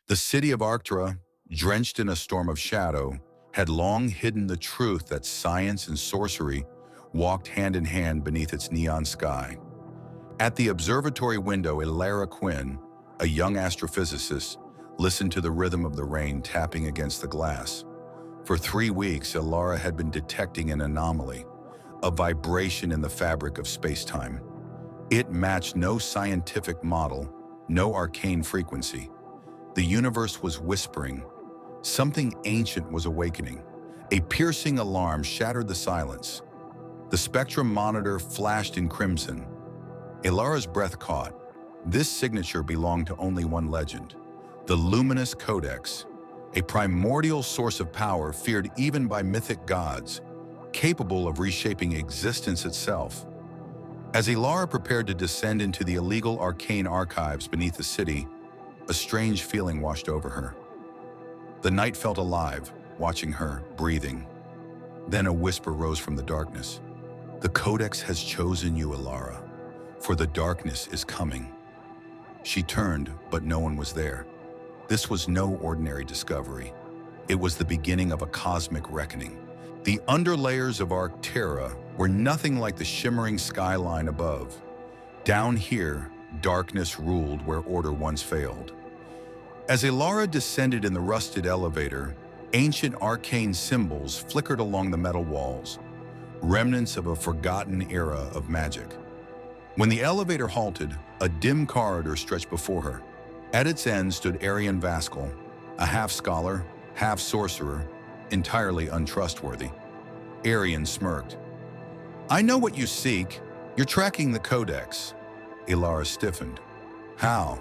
The city of Arctura, drenched in a storm of shadow, had long hidden the truth that science and sorcery walked hand in hand beneath its neon sky. At the observatory window, Elara Quinn, a young astrophysicist, listened to the rhythm of the rain tapping against the glass. For 3 weeks, Elara had been detecting an anomaly, a vibration in the fabric of space-time. It matched no scientific model, no arcane frequency. The universe was whispering. Something ancient was awakening. A piercing alarm shattered the silence. The spectrum monitor flashed in crimson. Elara's breath caught. This signature belonged to only one legend, the Luminous Codex, a primordial source of power feared even by mythic gods, capable of reshaping existence itself. As Elara prepared to descend into the illegal arcane archives beneath the city, a strange feeling washed over her. The night felt alive, watching her, breathing. Then a whisper rose from the darkness. "The Codex has chosen you, Elara, for the darkness is coming." She turned, but no one was there. This was no ordinary discovery. It was the beginning of a cosmic reckoning. The underlayers of Arctura were nothing like the shimmering skyline above. Down here, darkness ruled where order once failed. As Elara descended in the rusted elevator, ancient arcane symbols flickered along the metal walls, remnants of a forgotten era of magic. When the elevator halted, a dim corridor stretched before her. At its end stood Arian Vascal, a half-scholar, half-sorcerer, entirely untrustworthy. Arian smirked. "I know what you seek. You're tracking the Codex." Elara stiffened. "How?"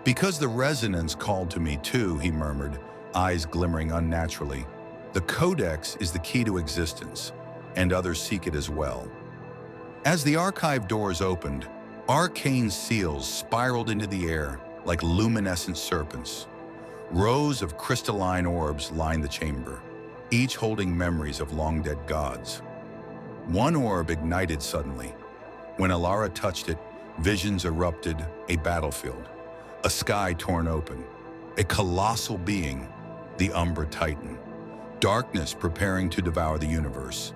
"Because the resonance called to me too," he murmured, eyes glimmering unnaturally. "The Codex is the key to existence, and others seek it as well." As the archive doors opened, arcane seals spiraled into the air like luminescent serpents. Rows of crystalline orbs lined the chamber, each holding memories of long-dead gods. One orb ignited suddenly. When Elara touched it, visions erupted, a battlefield, a sky torn open, a colossal being, the Umbra Titan, darkness preparing to devour the universe.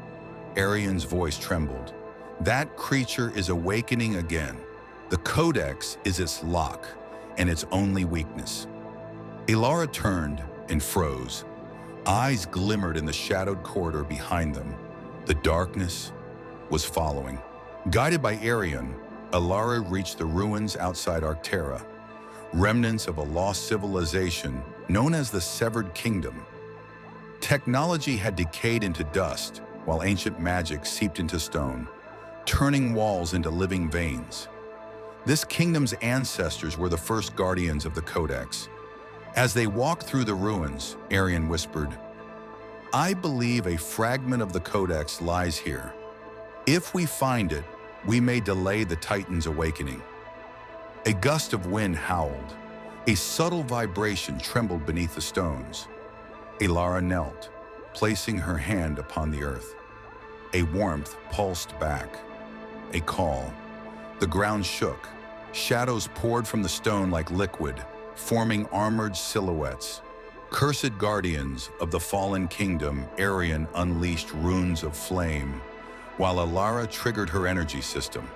Arian's voice trembled. "That creature is awakening again. The Codex is its lock, and its only weakness." Elara turned and froze. Eyes glimmered in the shadowed corridor behind them. The darkness was following. Guided by Arian, Elara reached the ruins outside Arctura, remnants of a lost civilization known as the Severed Kingdom. Technology had decayed into dust, while ancient magic seeped into stone, turning walls into living veins. This kingdom's ancestors were the first guardians of the Codex. As they walked through the ruins, Arian whispered, "I believe a fragment of the Codex lies here. If we find it, we may delay the Titan's awakening." A gust of wind howled. A subtle vibration trembled beneath the stones. Elara knelt, placing her hand upon the earth. A warmth pulsed back. A call. The ground shook. Shadows poured from the stone like liquid, forming armored silhouettes. Cursed guardians of the fallen kingdom, Arian unleashed runes of flame, while Elara triggered her energy system.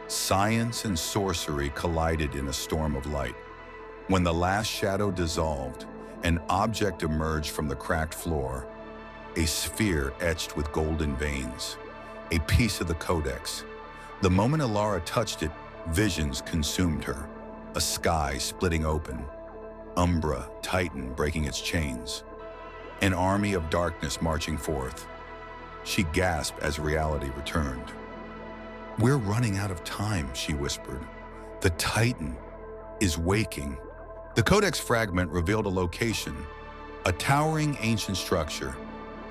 Science and sorcery collided in a storm of light. When the last shadow dissolved, an object emerged from the cracked floor, a sphere etched with golden veins, a piece of the Codex. The moment Elara touched it, visions consumed her. A sky splitting open, Umbra Titan breaking its chains, an army of darkness marching forth. She gasped as reality returned. "We're running out of time," she whispered. "The Titan is waking." The Codex fragment revealed a location, a towering ancient structure,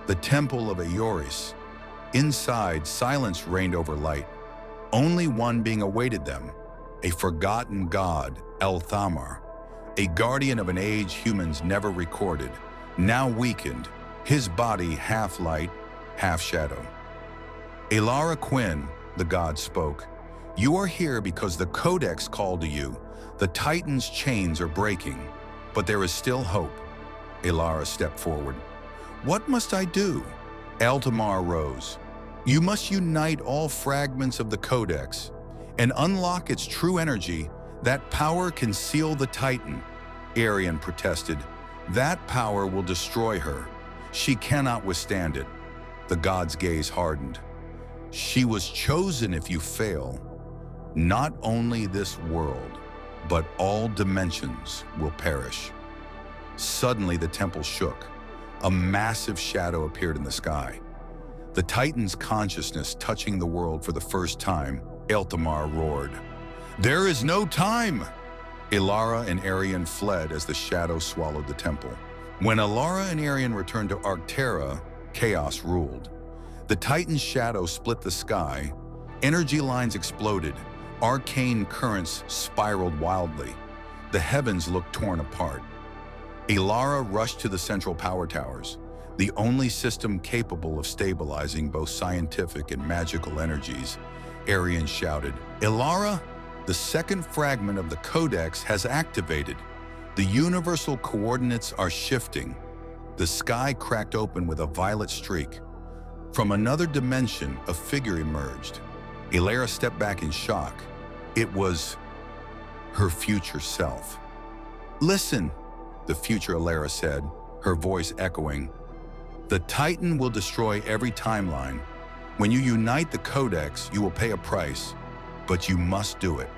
the Temple of Aioris. Inside, silence reigned over light. Only one being awaited them, a forgotten god, El-Thamar, a guardian of an age humans never recorded, now weakened, his body half light, half shadow. "Elara Quinn," the god spoke, "you are here because the Codex called to you. The Titan's chains are breaking. But there is still hope. Elara stepped forward. What must I do? Altamar rose. You must unite all fragments of the Codex and unlock its true energy. That power can seal the Titan. Arian protested. That power will destroy her. She cannot withstand it. The god's gaze hardened. She was chosen if you fail. Not only this world, but all dimensions will perish. Suddenly the temple shook. A massive shadow appeared in the sky. The Titan's consciousness touching the world for the first time, Altamar roared. There is no time! Elara and Arian fled as the shadow swallowed the temple. When Elara and Arian returned to Arctera, chaos ruled. The Titan's shadow split the sky, energy lines exploded, arcane currents spiraled wildly. The heavens looked torn apart. Elara rushed to the central power towers, the only system capable of stabilizing both scientific and magical energies. Arian shouted, Elara, the second fragment of the Codex has activated. The universal coordinates are shifting. The sky cracked open with a violet streak. From another dimension, a figure emerged. Elara stepped back in shock. It was her future self. Listen, the future Elara said, her voice echoing. The Titan will destroy every timeline. When you unite the Codex, you will pay a price, but you must do it.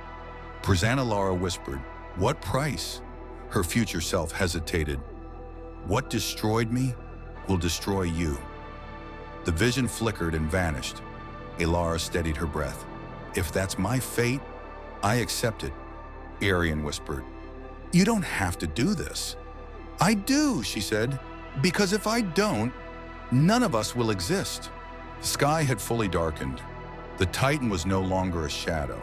Elara whispered, what price? Her future self hesitated. What destroyed me will destroy you. The vision flickered and vanished. Elara steadied her breath. If that's my fate, I accept it. Arian whispered. You don't have to do this. I do, she said, because if I don't, none of us will exist. The sky had fully darkened. The Titan was no longer a shadow.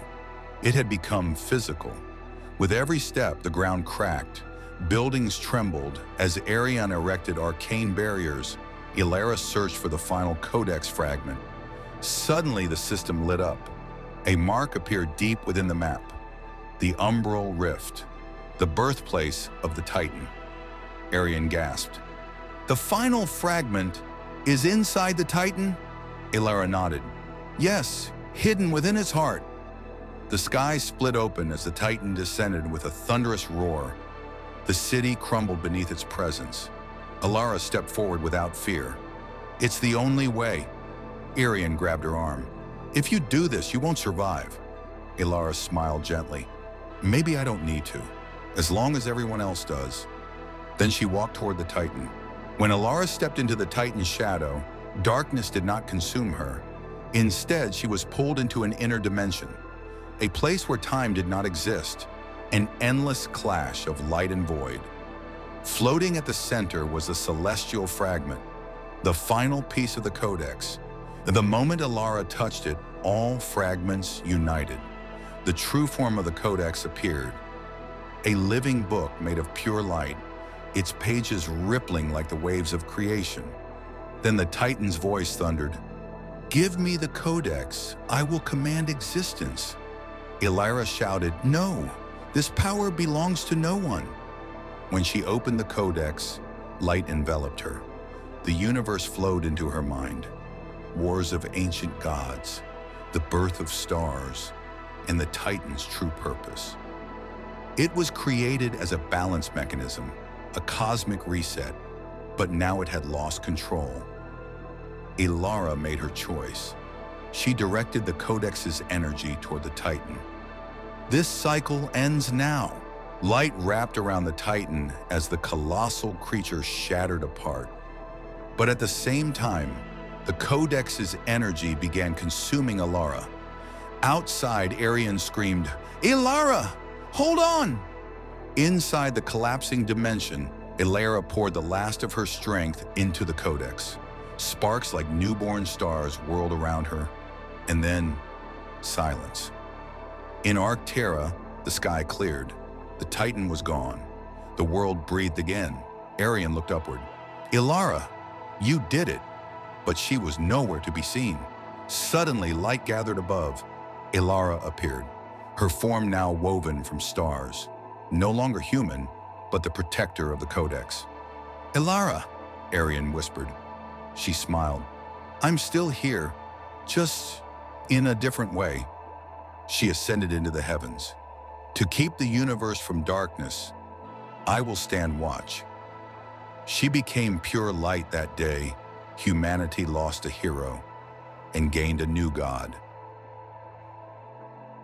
It had become physical. With every step, the ground cracked. Buildings trembled. As Arian erected arcane barriers, Elara searched for the final Codex fragment. Suddenly, the system lit up. A mark appeared deep within the map. The Umbral Rift, the birthplace of the Titan. Arian gasped. The final fragment is inside the Titan? Elara nodded. Yes, hidden within its heart. The sky split open as the Titan descended with a thunderous roar. The city crumbled beneath its presence. Elara stepped forward without fear. It's the only way. Arian grabbed her arm. If you do this, you won't survive. Elara smiled gently. Maybe I don't need to, as long as everyone else does. Then she walked toward the Titan. When Elara stepped into the Titan's shadow, darkness did not consume her. Instead, she was pulled into an inner dimension, a place where time did not exist, an endless clash of light and void. Floating at the center was a celestial fragment, the final piece of the Codex. The moment Elara touched it, all fragments united. The true form of the Codex appeared, a living book made of pure light, its pages rippling like the waves of creation. Then the Titan's voice thundered, Give me the Codex, I will command existence. Elara shouted, No, this power belongs to no one. When she opened the Codex, light enveloped her. The universe flowed into her mind. Wars of ancient gods, the birth of stars, and the Titan's true purpose. It was created as a balance mechanism, a cosmic reset, but now it had lost control. Elara made her choice. She directed the Codex's energy toward the Titan. This cycle ends now. Light wrapped around the Titan as the colossal creature shattered apart. But at the same time, the Codex's energy began consuming Elara. Outside, Arian screamed, Elara, hold on! Inside the collapsing dimension, Elara poured the last of her strength into the Codex. Sparks like newborn stars whirled around her, and then silence. In Arctera, the sky cleared. The Titan was gone. The world breathed again. Arian looked upward. Elara, you did it. But she was nowhere to be seen. Suddenly, light gathered above. Elara appeared, her form now woven from stars. No longer human, but the protector of the Codex. "Elara," Arian whispered. She smiled. "I'm still here, just in a different way." She ascended into the heavens. "To keep the universe from darkness, I will stand watch." She became pure light that day. Humanity lost a hero and gained a new god.